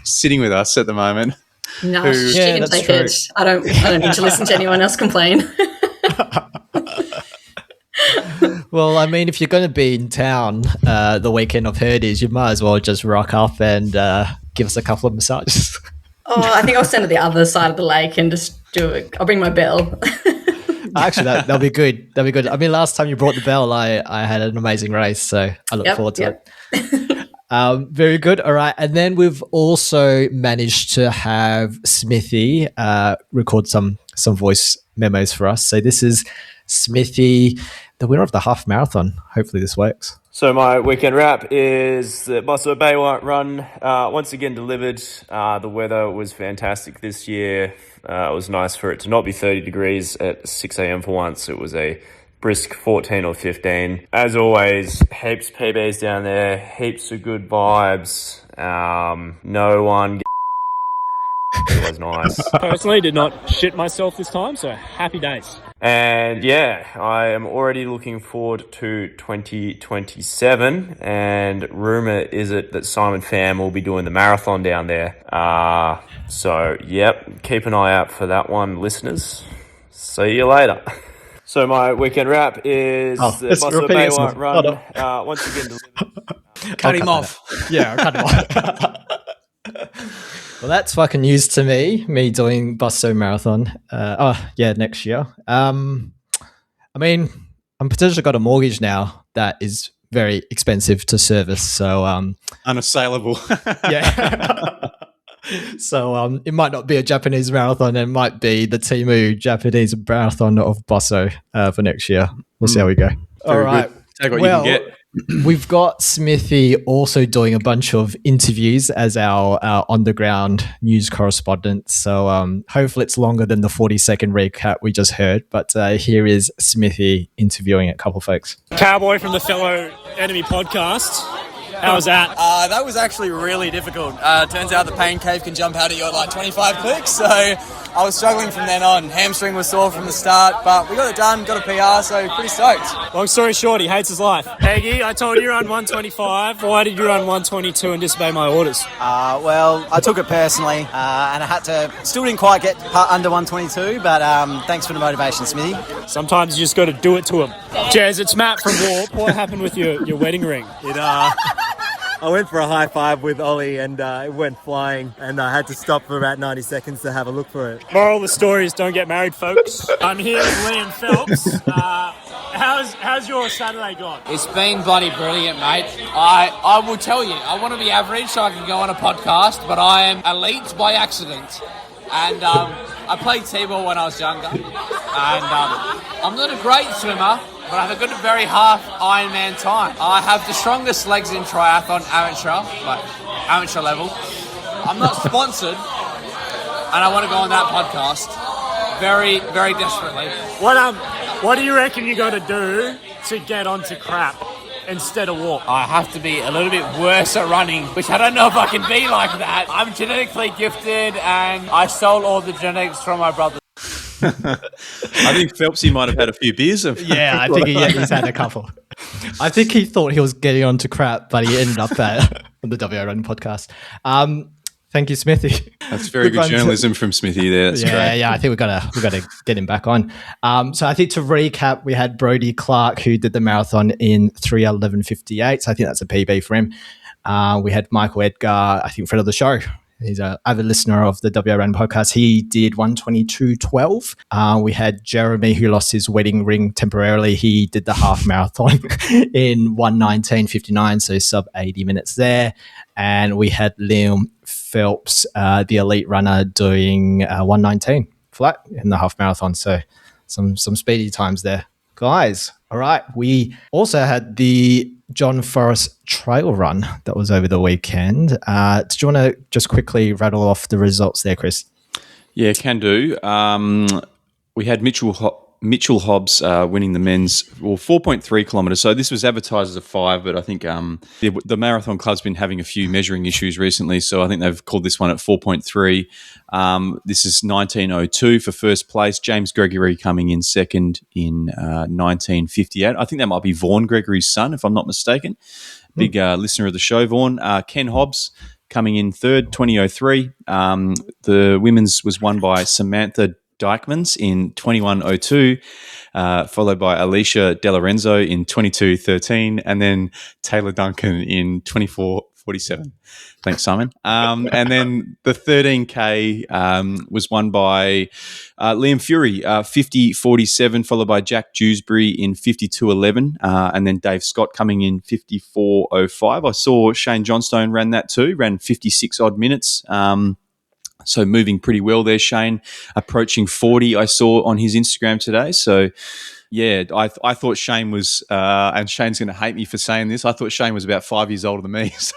sitting with us at the moment. No, she can take it. I don't need to listen to anyone else complain. Well, I mean, if you're going to be in town the weekend of Herdies, you might as well just rock up and give us a couple of massages. Oh, I think I'll stand at the other side of the lake and just do it. I'll bring my bell. Actually, that'll be good. That'll be good. I mean, last time you brought the bell, I had an amazing race, so I look forward to it. Very good. All right. And then we've also managed to have Smithy record some voice memos for us. So this is Smithy, the winner of the half marathon. Hopefully this works. So my weekend wrap is the Busselton Bay Run. Once again delivered. The weather was fantastic this year. It was nice for it to not be 30 degrees at 6 a.m. for once. It was a brisk 14 or 15. As always, heaps PBs down there, heaps of good vibes. No one. It was nice. Personally, did not shit myself this time, so happy days. And yeah, I am already looking forward to 2027. And rumour is it that Simon Pham will be doing the marathon down there. So, yep, keep an eye out for that one, listeners. See you later. So my weekend wrap is the Busselton Bay Run. Once again delivered. Cut him off. Yeah, I'll cut him off. Well, that's fucking news to me doing Busso Marathon. Next year. I mean, I'm potentially got a mortgage now that is very expensive to service. So, unassailable. yeah. So it might not be a Japanese marathon. It might be the Timu Japanese Marathon of Busso for next year. We'll see how we go. Very all right. Good. Take what you can get. We've got Smithy also doing a bunch of interviews as our on-the-ground news correspondent. So hopefully it's longer than the 40-second recap we just heard. But here is Smithy interviewing a couple folks. Cowboy from the Fellow Enemy podcast. How was that? That was actually really difficult. Turns out the pain cave can jump out at you at like 25 clicks, so I was struggling from then on. Hamstring was sore from the start, but we got it done, got a PR, so pretty stoked. Long story short, he hates his life. Eggy, I told you to run 125. Why did you run 122 and disobey my orders? Well, I took it personally, and I had to. Still didn't quite get under 122, but thanks for the motivation, Smithy. Sometimes you just got to do it to him. Jez, it's Matt from Warp. What happened with your wedding ring? I went for a high five with Ollie and it went flying, and I had to stop for about 90 seconds to have a look for it. Moral of the story is don't get married, folks. I'm here with Liam Phelps. How's your Saturday gone? It's been bloody brilliant, mate. I will tell you, I want to be average so I can go on a podcast, but I am elite by accident. And I played T-ball when I was younger, and I'm not a great swimmer, but I have a good, very half Ironman time. I have the strongest legs in triathlon amateur level. I'm not sponsored, and I want to go on that podcast very, very desperately. What do you reckon you got to do to get onto crap instead of walk? I have to be a little bit worse at running, which I don't know if I can be like that. I'm genetically gifted, and I stole all the genetics from my brother. I think Phelpsy might have had a few beers. Yeah, I think he's had a couple. I think he thought he was getting on to crap, but he ended up on the WA Run podcast. Thank you, Smithy. That's very good journalism from Smithy there. That's great. Yeah, I think we've got to get him back on. So I think to recap, we had Brodie Clark, who did the marathon in 3:11:58. So I think that's a PB for him. We had Michael Edgar, I think friend of the show. He's an avid listener of the WA Run podcast. He did 1:22:12. We had Jeremy, who lost his wedding ring temporarily. He did the half marathon in 1:19:59, so sub 80 minutes there. And we had Liam Phelps, the elite runner, doing 1:19 flat in the half marathon. So some speedy times there. Guys, all right. We also had the John Forrest Trail Run that was over the weekend. Did you want to just quickly rattle off the results there, Chris? Yeah, can do. We had Mitchell Hobbs winning the men's 4.3 kilometres. So this was advertised as a 5, but I think the Marathon Club's been having a few measuring issues recently, so I think they've called this one at 4.3. This is 19:02 for first place. James Gregory coming in second in 19:58. I think that might be Vaughan Gregory's son, if I'm not mistaken. Big listener of the show, Vaughan. Ken Hobbs coming in third, 20:03. The women's was won by Samantha Dykmans in 21:02, followed by Alicia De Lorenzo in 22:13, and then Taylor Duncan in 24:47. Thanks, Simon. And then the 13K was won by Liam Fury, 50:47, followed by Jack Dewsbury in 52:11, and then Dave Scott coming in 54:05. I saw Shane Johnstone ran that too, ran 56 odd minutes. So moving pretty well there, Shane. Approaching 40, I saw on his Instagram today. So, yeah, I thought Shane was, and Shane's going to hate me for saying this, I thought Shane was about 5 years older than me. So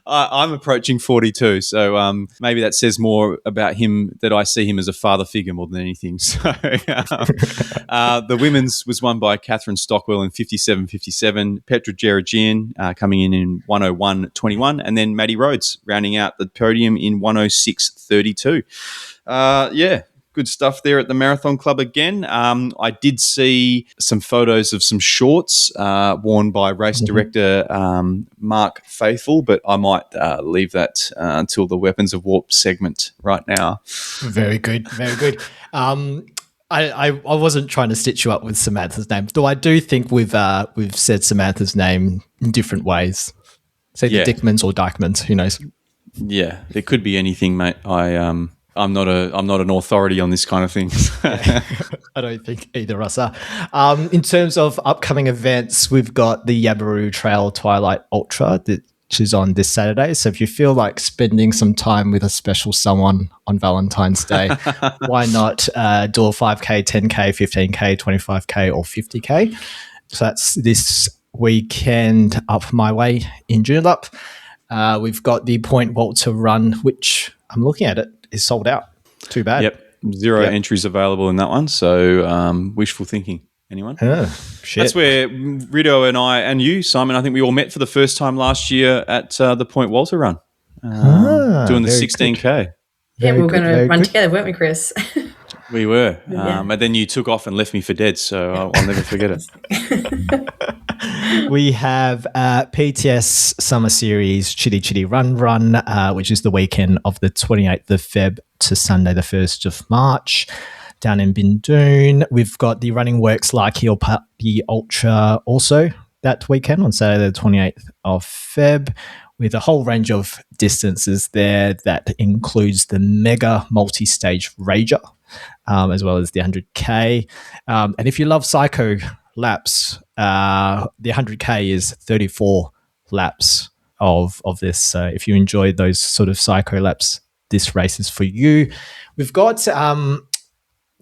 I'm approaching 42. So maybe that says more about him, that I see him as a father figure more than anything. So the women's was won by Catherine Stockwell in 57:57. Petra Geragian coming in 1:01:21. And then Maddie Rhodes rounding out the podium in 1:06:32. Yeah. good stuff there at the Marathon Club again. I did see some photos of some shorts worn by race director Mark Faithful, but I might leave that until the Weapons of Warp segment right now. Very good, very good. I wasn't trying to stitch you up with Samantha's name, though I do think we've said Samantha's name in different ways. Say the Dickmans or Dykmans, who knows? Yeah, it could be anything, mate. I'm not an authority on this kind of thing. I don't think either of us are. In terms of upcoming events, we've got the Yabaroo Trail Twilight Ultra, which is on this Saturday. So if you feel like spending some time with a special someone on Valentine's Day, why not do a 5K, 10K, 15K, 25K or 50K? So that's this weekend up my way in Joondalup. We've got the Point Walter Run, which I'm looking at it, is sold out. Too bad. Yep. Zero entries available in that one. So wishful thinking. Anyone? Shit. That's where Ritto and I and you, Simon, I think we all met for the first time last year at the Point Walter Run, doing the 16K. Good. Yeah, we were going to run together, weren't we, Chris? We were. And then you took off and left me for dead, so I'll never forget it. We have PTS Summer Series Chitty Chitty Run, which is the weekend of the 28th of Feb to Sunday the 1st of March down in Bindoon. We've got the Running Works Larky or Party Ultra also that weekend on Saturday the 28th of Feb with a whole range of distances there that includes the mega multi-stage Rager as well as the 100K. And if you love psycho laps, the 100K is 34 laps of this. So if you enjoy those sort of psycho laps, this race is for you. We've got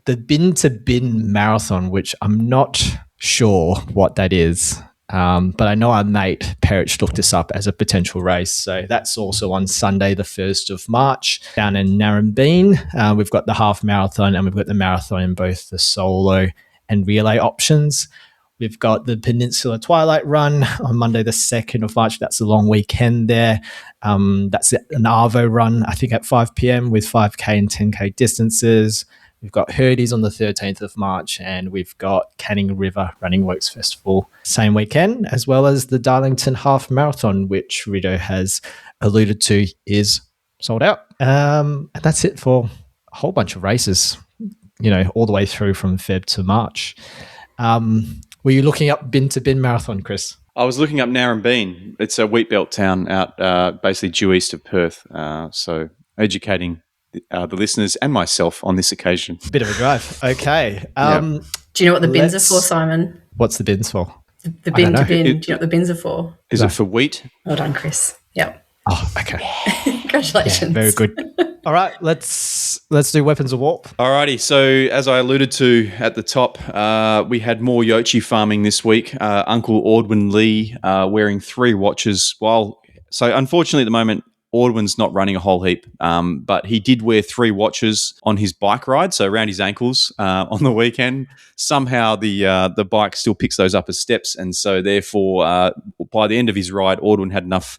the Bin to Bin Marathon, which I'm not sure what that is, but I know our mate Perich looked this up as a potential race. So that's also on Sunday, the 1st of March, down in Narrabeen. We've got the half marathon and we've got the marathon in both the solo and relay options. We've got the Peninsula Twilight Run on Monday, the 2nd of March. That's a long weekend there. That's an Arvo run, I think, at 5 p.m. with 5K and 10K distances. We've got Hurdies on the 13th of March, and we've got Canning River Running Works Festival same weekend, as well as the Darlington Half Marathon, which Ritto has alluded to is sold out. And that's it for a whole bunch of races, all the way through from Feb to March. Were you looking up Bin to Bin Marathon, Chris? I was looking up Narrabeen. It's a wheat belt town out basically due east of Perth. So educating the listeners and myself on this occasion. Bit of a drive. Okay. Do you know what the bins are for, Simon? What's the bins for? The bin to bin. Do you know what the bins are for? Is it for wheat? Well done, Chris. Yep. Oh, okay. Congratulations. Yeah, very good. All right, let's do Weapons of Warp. Alrighty, so as I alluded to at the top, we had more Yochi farming this week. Uncle Audwin Lee wearing 3 watches. So unfortunately at the moment, Audwin's not running a whole heap, but he did wear 3 watches on his bike ride, so around his ankles on the weekend. Somehow the bike still picks those up as steps, and so therefore by the end of his ride, Audwin had enough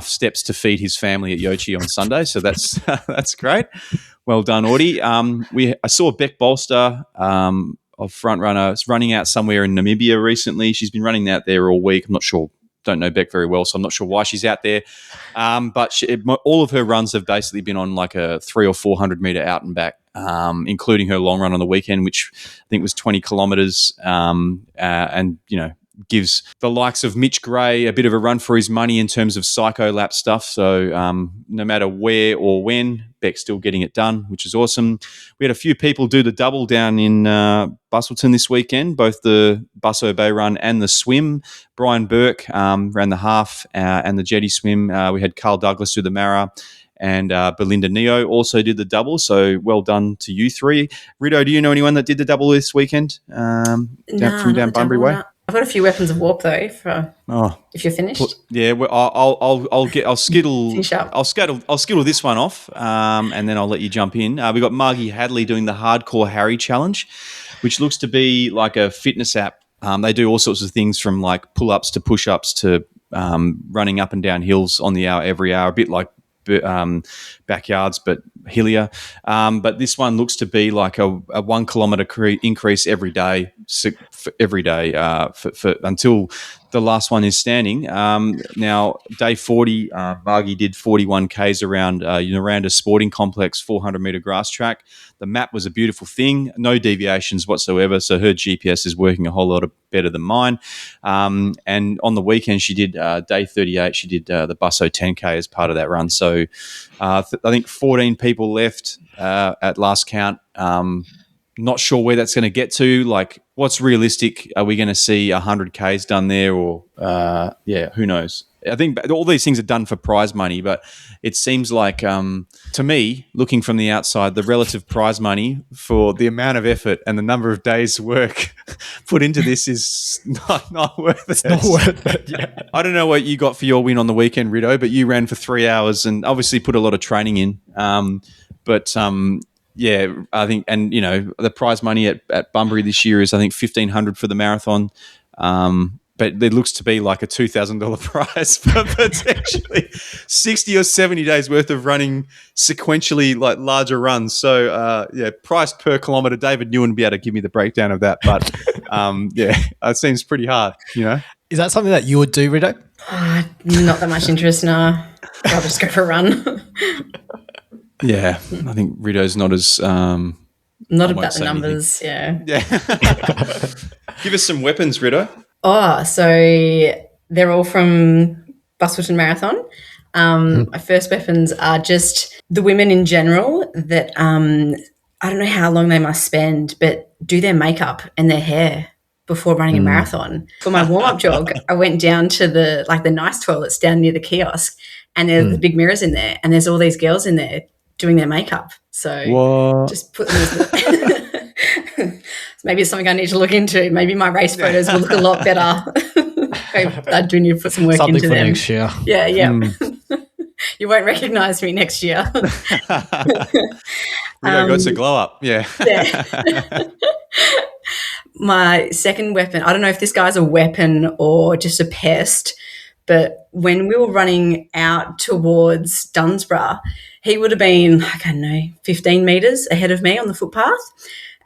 steps to feed his family at Yochi on Sunday, so that's that's great. Well done, Audie. I saw Bec Bolster of front runner running out somewhere in Namibia recently. She's been running out there all week. I'm not sure. Don't know Bec very well, so I'm not sure why she's out there. But all of her runs have basically been on like a 300 or 400 meter out and back, including her long run on the weekend, which I think was 20 kilometers. And gives the likes of Mitch Gray a bit of a run for his money in terms of psycho lap stuff. So no matter where or when, Bec's still getting it done, which is awesome. We had a few people do the double down in Busselton this weekend, both the Busselton Bay Run and the swim. Brian Burke ran the half and the jetty swim. We had Carl Douglas do the Mara, and Belinda Neo also did the double. So well done to you 3. Ritto, do you know anyone that did the double this weekend from down Bunbury Way? I've got a few Weapons of Warp though. If you're finished, I'll skittle this one off, and then I'll let you jump in. We got Margie Hadley doing the Hardcore Harry Challenge, which looks to be like a fitness app. They do all sorts of things from like pull-ups to push-ups to running up and down hills on the hour every hour, a bit like backyards, but hillier. But this one looks to be like a 1 kilometre increase every day, for until the last one is standing. Now, day 40, Margie did 41 Ks around Noranda Sporting Complex, 400-metre grass track. The map was a beautiful thing, no deviations whatsoever, so her GPS is working a whole lot better than mine. And on the weekend, she did day 38, she did the Busso 10K as part of that run. So I think 14 people left at last count. Not sure where that's going to get to. Like, what's realistic? Are we going to see 100 Ks done there, or who knows? I think all these things are done for prize money, but it seems like, to me, looking from the outside, the relative prize money for the amount of effort and the number of days' work put into this is not worth it. It's not worth it, yeah. I don't know what you got for your win on the weekend, Ritto, but you ran for 3 hours and obviously put a lot of training in. Yeah, I think, and the prize money at Bunbury this year is I think $1,500 for the marathon, but it looks to be like a $2,000 prize for potentially 60 or 70 days worth of running sequentially like larger runs. So price per kilometre. David Newen would be able to give me the breakdown of that, but it seems pretty hard. Is that something that you would do, Ritto? Not that much interest, no. I'll just go for a run. Yeah, I think Ritto's not as not about the numbers. Anything. Yeah. Give us some weapons, Ritto. Oh, so they're all from Busselton Marathon. My first weapons are just the women in general that I don't know how long they must spend, but do their makeup and their hair before running a marathon. For my warm-up jog, I went down to the nice toilets down near the kiosk, and there's the big mirrors in there, and there's all these girls in there doing their makeup. So just put them as maybe it's something I need to look into. Maybe my race photos will look a lot better. I do need to put some work something into for them. next year. Yeah. You won't recognise me next year. Ritto got to glow up. Yeah. My second weapon, I don't know if this guy's a weapon or just a pest, but when we were running out towards Dunsborough, he would have been, 15 metres ahead of me on the footpath.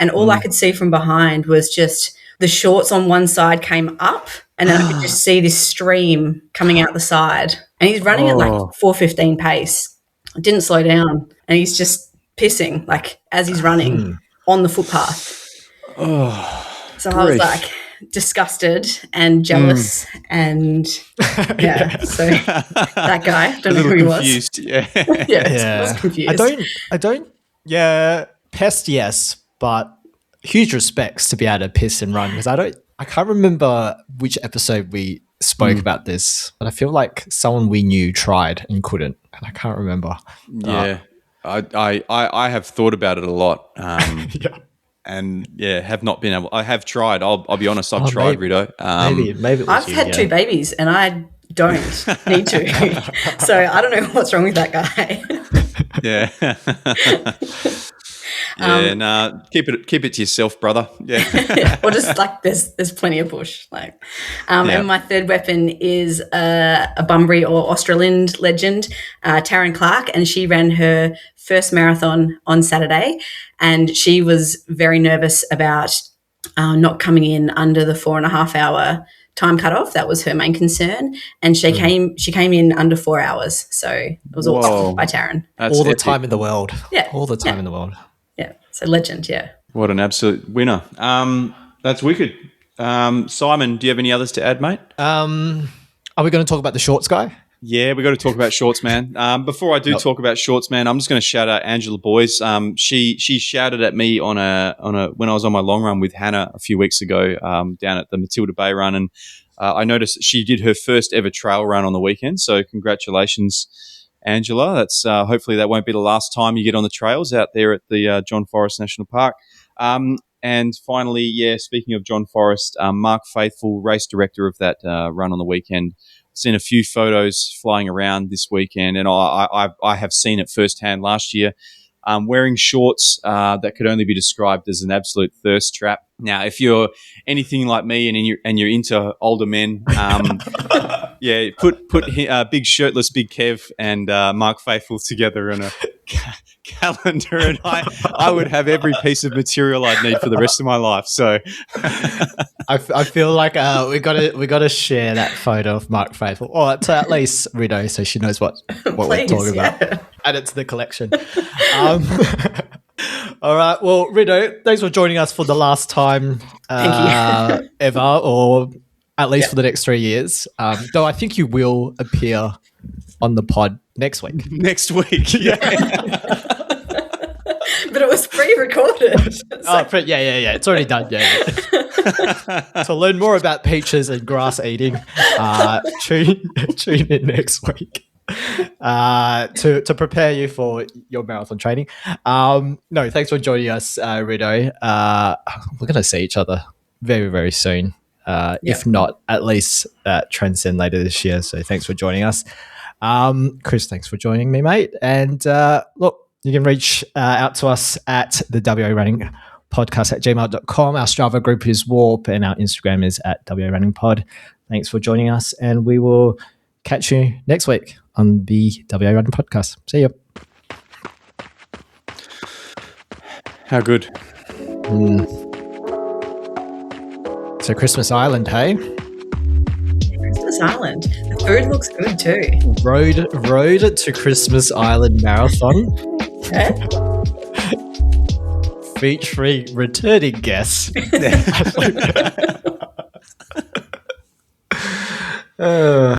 And all I could see from behind was just the shorts on one side came up, and then I could just see this stream coming out the side. And he's running at 4:15 pace. Didn't slow down. And he's just pissing as he's running on the footpath. So I was disgusted and jealous and so that guy, don't know who he was. Confused. I was confused. Pest, yes, but huge respects to be able to piss and run, because I can't remember which episode we spoke about this, but I feel like someone we knew tried and couldn't, and I can't remember. Yeah. I have thought about it a lot. And have not been able. I have tried. I'll be honest. I've tried, Ritto. Maybe it was I've had 2 babies, and I don't need to. So I don't know what's wrong with that guy. Yeah. Keep it to yourself, brother. Yeah. Or just there's plenty of bush. And my third weapon is a Bunbury or Australind legend, Taryn Clark, and she ran her first marathon on Saturday, and she was very nervous about not coming in under the 4.5 hour time cutoff. That was her main concern, and she came in under 4 hours. So it was awesome by Taryn. That's all the epic. time in the world. Yeah, all the time in the world. Yeah, so legend. Yeah. What an absolute winner. That's wicked. Simon, do you have any others to add, mate? Are we going to talk about the shorts guy? Yeah, we got to talk about shorts, man. Before I do talk about shorts, man, I'm just going to shout out Angela Boys. She shouted at me on a when I was on my long run with Hannah a few weeks ago down at the Matilda Bay Run, and I noticed she did her first ever trail run on the weekend. So congratulations, Angela. That's hopefully that won't be the last time you get on the trails out there at the John Forrest National Park. And finally, speaking of John Forrest, Mark Faithful, race director of that run on the weekend, seen a few photos flying around this weekend, and I have seen it firsthand last year. Wearing shorts that could only be described as an absolute thirst trap. Now, if you're anything like me and you're into older men, Yeah, put big shirtless Big Kev and Mark Faithfull together on a calendar, and I would have every piece of material I'd need for the rest of my life. So I feel like we got to share that photo of Mark Faithfull, or to at least Ritto, so she knows what we're talking about. Add it to the collection. All right. Well, Ritto, thanks for joining us for the last time ever, or at least for the next 3 years. Though I think you will appear on the pod next week. Next week, yeah. But it was pre-recorded. Yeah. It's already done. Yeah. To learn more about peaches and grass eating, tune in next week. To prepare you for your marathon training. No, thanks for joining us, Ritto. We're going to see each other very, very soon. If not, at least Transcend later this year. So thanks for joining us. Chris, thanks for joining me, mate. And look, you can reach out to us at the WA Running Podcast at gmail.com. Our Strava group is Warp and our Instagram is at WA Running Pod. Thanks for joining us, and we will catch you next week on the WA Running Podcast. See you. How good. So Christmas Island, hey? Christmas Island. The food looks good too. Road to Christmas Island Marathon. Okay. Featuring returning guests.